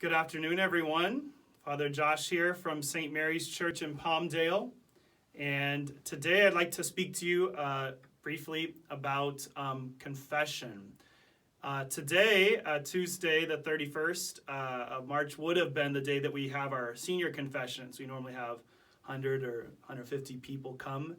Good afternoon, everyone. Father Josh here from St. Mary's Church in Palmdale. And today I'd like to speak to you briefly about confession. Today, Tuesday the 31st of March, would have been the day that we have our senior confessions. We normally have 100 or 150 people come.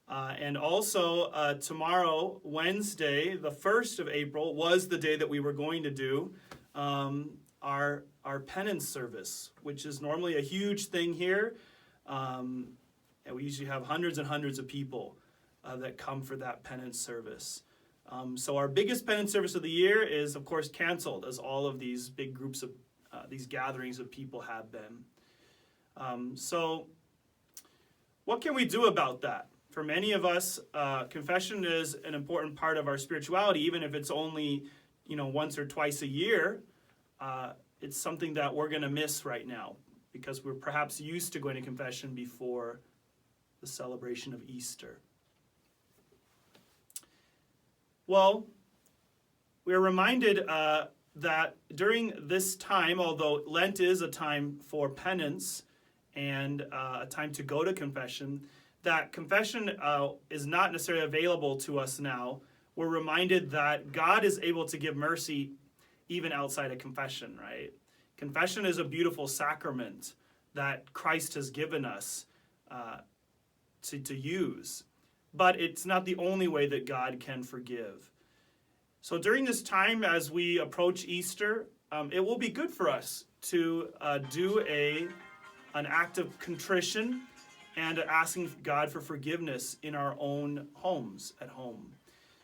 And also tomorrow, Wednesday, the 1st of April, was the day that we were going to do our penance service, which is normally a huge thing here. And we usually have hundreds and hundreds of people that come for that penance service. So our biggest penance service of the year is, of course, canceled, as all of these big groups of these gatherings of people have been. So what can we do about that? For many of us, confession is an important part of our spirituality, even if it's only, once or twice a year. It's something that we're going to miss right now because we're perhaps used to going to confession before the celebration of Easter. Well, we're reminded that during this time, although Lent is a time for penance and a time to go to confession, that confession is not necessarily available to us now. We're reminded that God is able to give mercy even outside of confession, right? Confession is a beautiful sacrament that Christ has given us to use. But it's not the only way that God can forgive. So during this time, as we approach Easter, it will be good for us to do an act of contrition and asking God for forgiveness in our own homes, at home.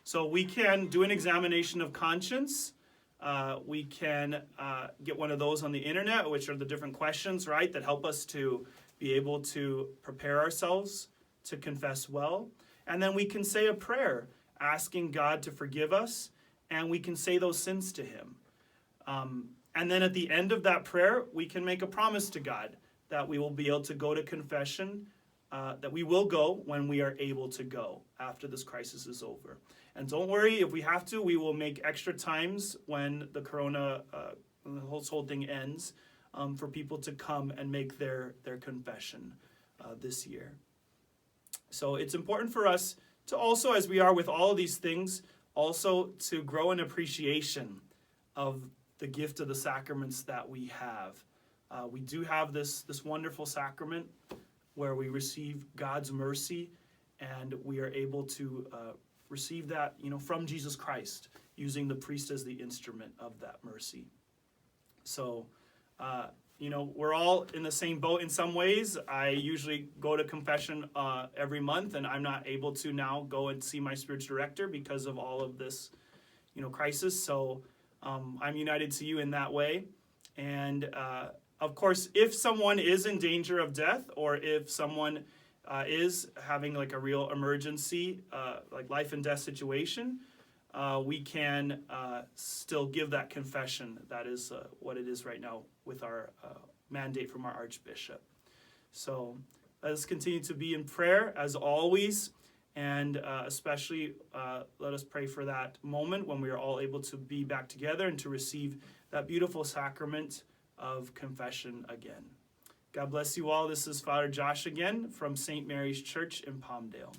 So we can do an examination of conscience. We can get one of those on the internet, which are the different questions, right, that help us to be able to prepare ourselves to confess well. And then we can say a prayer asking God to forgive us, and we can say those sins to Him. And then at the end of that prayer, we can make a promise to God that we will be able to go to confession, that we will go when we are able to go after this crisis is over. And don't worry, if we have to, we will make extra times when the corona, the whole thing ends, for people to come and make their confession this year. So it's important for us to also, as we are with all of these things, also to grow an appreciation of the gift of the sacraments that we have. We do have this wonderful sacrament where we receive God's mercy, and we are able to receive that, from Jesus Christ, using the priest as the instrument of that mercy. So, we're all in the same boat in some ways. I usually go to confession every month, and I'm not able to now go and see my spiritual director because of all of this, crisis. So I'm united to you in that way. And of course, if someone is in danger of death, or if someone is having like a real emergency, like life and death situation, we can still give that confession. That is what it is right now with our mandate from our Archbishop. So let us continue to be in prayer as always, and especially let us pray for that moment when we are all able to be back together and to receive that beautiful sacrament of confession again. God bless you all. This is Father Josh again from St. Mary's Church in Palmdale.